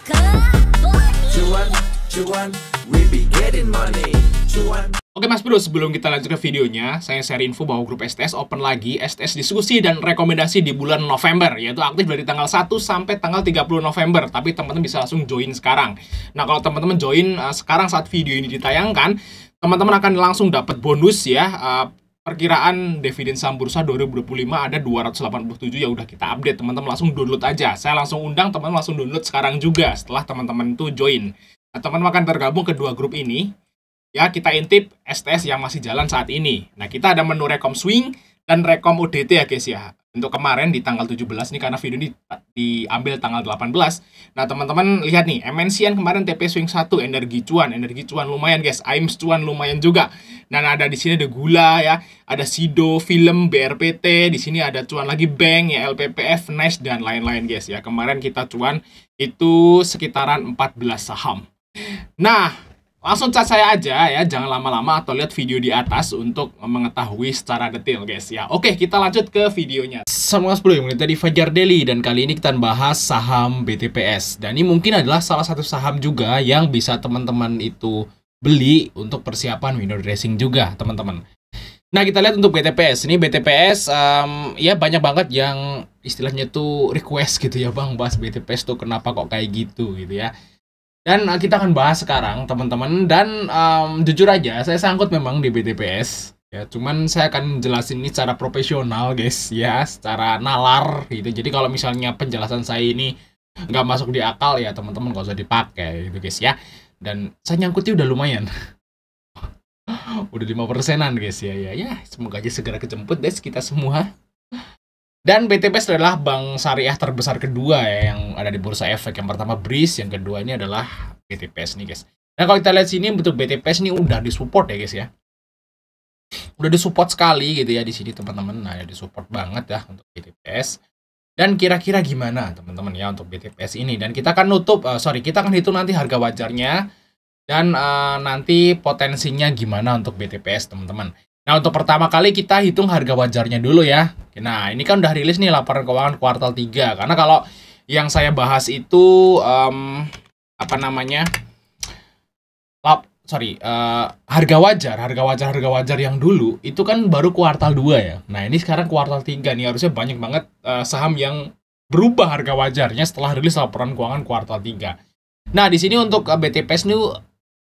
Cuan, cuan, we be getting money. Cuan. Oke Mas Bro, sebelum kita lanjut ke videonya, saya share info bahwa grup STS open lagi, STS diskusi dan rekomendasi di bulan November, yaitu aktif dari tanggal 1 sampai tanggal 30 November, tapi teman-teman bisa langsung join sekarang. Nah, kalau teman-teman join sekarang saat video ini ditayangkan, teman-teman akan langsung dapat bonus ya, perkiraan dividen saham bursa 2025 ada 287 ya udah kita update, teman-teman langsung download aja. Saya langsung undang teman-teman langsung download sekarang juga setelah teman-teman itu join. Nah, teman-teman akan tergabung ke dua grup ini. Ya, kita intip STS yang masih jalan saat ini. Nah, kita ada menu Rekom Swing dan Rekom UDT ya guys ya. Untuk kemarin di tanggal 17 nih, karena video ini diambil tanggal 18. Nah, teman-teman lihat nih, MNCN kemarin TP Swing 1, energi cuan lumayan guys, AIMS cuan lumayan juga. Dan ada di sini ada gula ya, ada Sido, film, BRPT, di sini ada cuan lagi bank ya, LPPF, Nice dan lain-lain guys ya. Kemarin kita cuan itu sekitaran 14 saham. Nah, langsung chat saya aja ya, jangan lama-lama atau lihat video di atas untuk mengetahui secara detail guys ya. Oke, kita lanjut ke videonya. Sama Mas Bro yang tadi Fajar Daily, dan kali ini kita bahas saham BTPS. Dan ini mungkin adalah salah satu saham juga yang bisa teman-teman itu beli untuk persiapan window dressing juga teman-teman. Nah, kita lihat untuk BTPS. Ini BTPS ya banyak banget yang istilahnya tuh request gitu ya, Bang, bahas BTPS tuh kenapa kok kayak gitu ya. Dan kita akan bahas sekarang teman-teman, dan jujur aja saya sangkut memang di BTPS ya, cuman saya akan jelasin ini secara profesional guys ya, secara nalar gitu. Jadi kalau misalnya penjelasan saya ini nggak masuk di akal ya teman-teman nggak usah dipakai gitu guys ya. Dan saya nyangkutnya udah lumayan udah 5%-an guys ya. Semoga aja segera kejemput guys kita semua. Dan BTPS adalah bank syariah terbesar kedua ya, yang ada di Bursa Efek. Yang pertama BRIS, yang kedua ini adalah BTPS nih guys. Nah, kalau kita lihat sini bentuk BTPS ini udah disupport ya guys ya. Udah disupport sekali gitu ya di sini teman-teman. Nah, ya disupport banget ya untuk BTPS. Dan kira-kira gimana teman-teman ya untuk BTPS ini? Dan kita akan kita akan hitung nanti harga wajarnya dan nanti potensinya gimana untuk BTPS teman-teman. Nah, untuk pertama kali kita hitung harga wajarnya dulu ya. Nah, ini kan udah rilis nih laporan keuangan kuartal 3. Karena kalau yang saya bahas itu harga wajar yang dulu itu kan baru kuartal 2 ya. Nah, ini sekarang kuartal 3 nih, harusnya banyak banget saham yang berubah harga wajarnya setelah rilis laporan keuangan kuartal 3. Nah, di sini untuk BTPS ini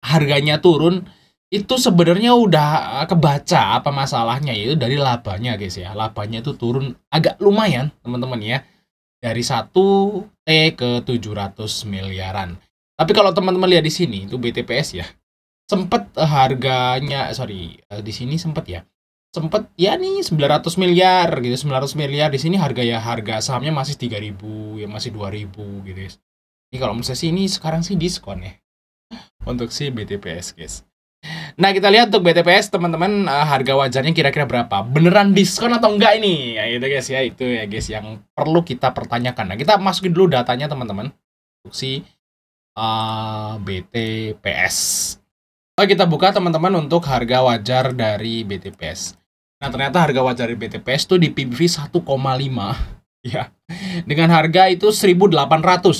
harganya turun. Itu sebenarnya udah kebaca apa masalahnya, yaitu dari labanya guys ya. Labanya itu turun agak lumayan teman-teman ya, dari 1T ke 700 miliaran. Tapi kalau teman-teman lihat di sini itu BTPS ya, sempet harganya di sini sempet ya nih 900 miliar gitu, 900 miliar. Di sini harga sahamnya masih 3.000 ya, masih 2.000 gitu guys. Ini kalau menurut saya sih ini sekarang sih diskon ya untuk si BTPS guys. Nah, kita lihat untuk BTPS teman-teman, harga wajarnya kira-kira berapa? Beneran diskon atau enggak ini? Ya itu guys ya, itu ya guys yang perlu kita pertanyakan. Nah, kita masukin dulu datanya teman-teman untuk si BTPS. Oke, kita buka teman-teman untuk harga wajar dari BTPS. Nah, ternyata harga wajar dari BTPS tuh di PBV 1,5 ya. Dengan harga itu 1.800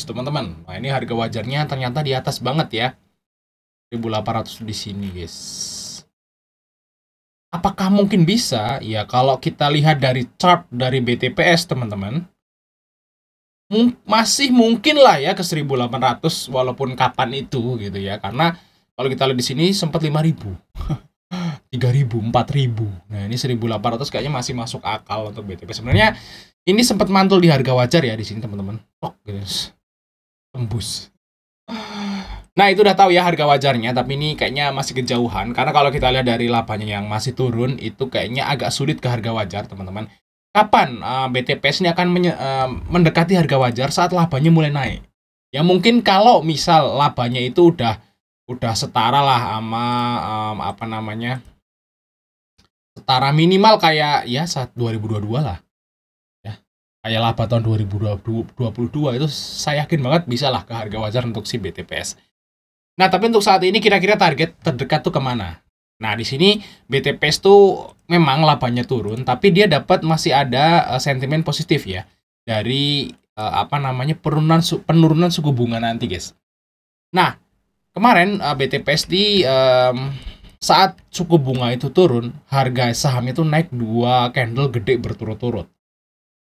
teman-teman. Nah, ini harga wajarnya ternyata di atas banget ya. 1.800 di sini guys. Apakah mungkin bisa? Ya, kalau kita lihat dari chart dari BTPS teman-teman, masih mungkin lah ya ke 1.800 walaupun kapan itu gitu ya. Karena kalau kita lihat di sini sempat 5.000 3.000, 4.000. Nah, ini 1.800 kayaknya masih masuk akal untuk BTPS. Sebenarnya ini sempat mantul di harga wajar ya di sini teman-teman. Guys. Tembus. Nah, itu udah tahu ya harga wajarnya, tapi ini kayaknya masih kejauhan. Karena kalau kita lihat dari labanya yang masih turun, itu kayaknya agak sulit ke harga wajar, teman-teman. Kapan BTPS ini akan mendekati harga wajar saat labanya mulai naik? Ya mungkin kalau misal labanya itu udah setara lah sama setara minimal kayak ya saat 2022 lah. Ya. Kayak laba tahun 2022 itu saya yakin banget bisa lah ke harga wajar untuk si BTPS. Nah, tapi untuk saat ini kira-kira target terdekat tuh kemana? Nah, di sini BTPS tuh memang labanya turun, tapi dia masih ada sentimen positif ya dari penurunan suku bunga nanti, guys. Nah, kemarin BTPS di saat suku bunga itu turun, harga saham itu naik 2 candle gede berturut-turut.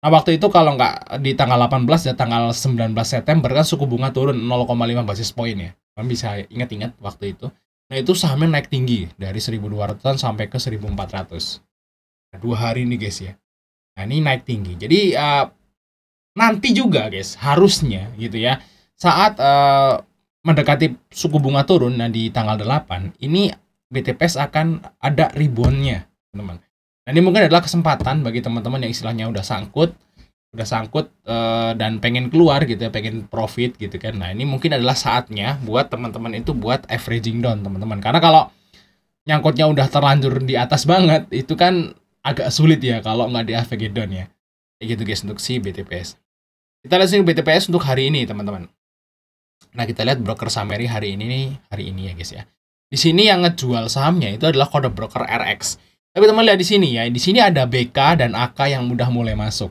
Nah, waktu itu kalau nggak di tanggal 18 ya tanggal 19 September kan suku bunga turun 0,5 basis poin ya. Kalian bisa ingat-ingat waktu itu. Nah, itu sahamnya naik tinggi dari 1.200-an sampai ke 1.400. Nah, 2 hari ini, guys ya. Nah, ini naik tinggi. Jadi nanti juga, guys, harusnya gitu ya. Saat mendekati suku bunga turun, nah di tanggal 8 ini BTPS akan ada reboundnya, teman-teman. Nah, ini mungkin adalah kesempatan bagi teman-teman yang istilahnya udah sangkut dan pengen keluar gitu ya, pengen profit gitu kan. Nah, ini mungkin adalah saatnya buat teman-teman itu buat averaging down, teman-teman. Karena kalau nyangkutnya udah terlanjur di atas banget, itu kan agak sulit ya kalau nggak di average down ya. Kayak gitu, guys, untuk si BTPS. Kita lihat sini BTPS untuk hari ini, teman-teman. Nah, kita lihat broker summary hari ini ya, guys ya. Di sini yang ngejual sahamnya itu adalah kode broker RX. Tapi teman lihat di sini ya, di sini ada BK dan AK yang udah mulai masuk.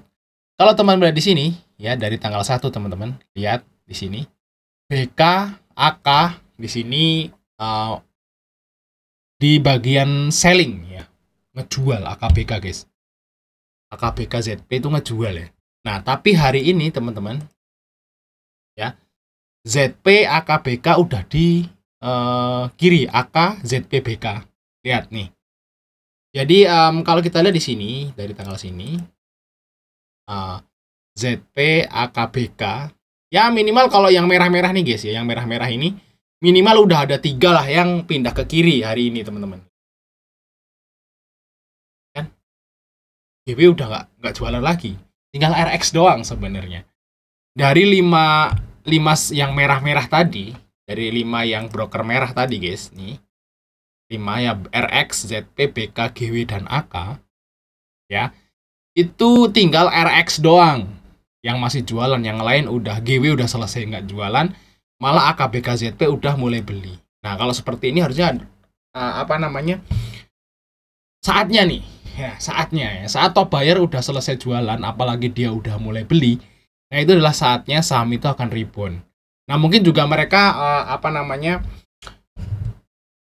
Kalau teman lihat di sini ya, dari tanggal 1 teman-teman, lihat di sini BK, AK di sini di bagian selling ya, ngejual AKBK, guys. AKBK ZP itu ngejual ya. Nah, tapi hari ini teman-teman ya, ZP AKBK udah di kiri, AK ZP BK. Lihat nih. Jadi kalau kita lihat di sini dari tanggal sini ZP AKBK ya minimal kalau yang merah-merah nih, guys ya, yang merah-merah ini minimal udah ada 3 lah yang pindah ke kiri hari ini, teman-teman. Kan GW udah nggak jualan lagi. Tinggal RX doang sebenarnya. Dari 5 yang merah-merah tadi, dari 5 yang broker merah tadi, guys, nih 5 ya, RX, ZP, BK, GW, dan AK ya, itu tinggal RX doang yang masih jualan. Yang lain udah, GW udah selesai nggak jualan, malah AK, BK, ZP udah mulai beli. Nah, kalau seperti ini harusnya saatnya nih ya, saat top buyer udah selesai jualan, apalagi dia udah mulai beli. Nah, itu adalah saatnya saham itu akan rebound. Nah, mungkin juga mereka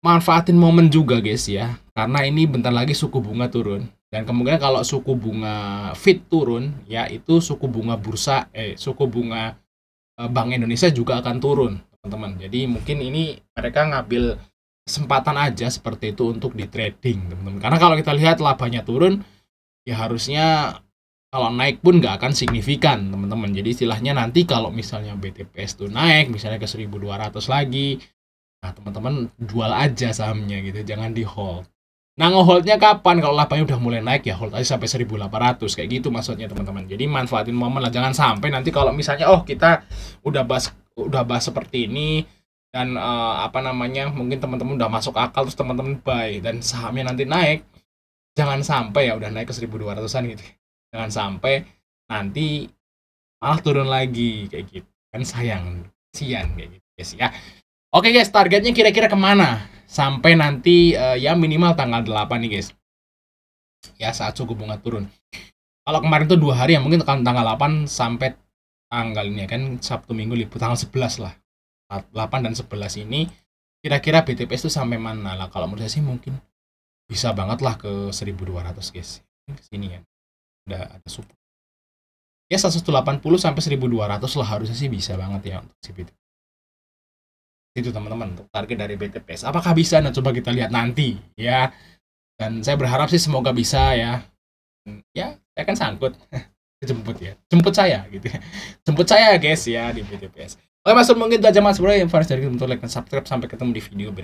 manfaatin momen juga, guys ya. Karena ini bentar lagi suku bunga turun. Dan kemungkinan kalau suku bunga Fed turun, ya itu suku bunga Bank Indonesia juga akan turun, teman-teman. Jadi mungkin ini mereka ngambil kesempatan aja seperti itu untuk di trading, teman-teman. Karena kalau kita lihat labanya turun, ya harusnya kalau naik pun nggak akan signifikan, teman-teman. Jadi istilahnya nanti kalau misalnya BTPS tuh naik, misalnya ke 1.200 lagi, nah teman-teman jual aja sahamnya gitu, jangan di hold. Nah, nge-holdnya kapan? Kalau labanya udah mulai naik ya hold aja sampai 1.800, kayak gitu maksudnya, teman-teman. Jadi manfaatin momen lah, jangan sampai nanti kalau misalnya kita udah bahas seperti ini dan mungkin teman-teman udah masuk akal terus teman-teman buy dan sahamnya nanti naik, jangan sampai ya udah naik ke 1.200-an gitu. Jangan sampai nanti malah turun lagi kayak gitu. Kan sian kayak gitu, guys ya. Oke, guys, targetnya kira-kira kemana? Sampai nanti ya minimal tanggal 8 nih, guys. Ya, saat suku bunga turun. Kalau kemarin tuh 2 hari ya, mungkin tanggal 8 sampai tanggal ini kan Sabtu Minggu libur, tanggal 11 lah. 8 dan 11 ini kira-kira BTPS itu sampai mana lah? Kalau menurut saya sih mungkin bisa banget lah ke 1.200, guys. Ke sini ya. Ada support. Ya 180 sampai 1.200 lah harusnya sih bisa banget ya untuk si BTPS. Itu teman-teman untuk target dari BTPS. Apakah bisa? Nah, coba kita lihat nanti ya. Dan saya berharap sih semoga bisa ya. Ya, saya kan sangkut. Jemput saya gitu ya. Jemput saya, guys ya, di BTPS. Oke, Mas, mungkin itu aja, Mas Bro. Yang harus dari untuk like dan subscribe. Sampai ketemu di video berikutnya.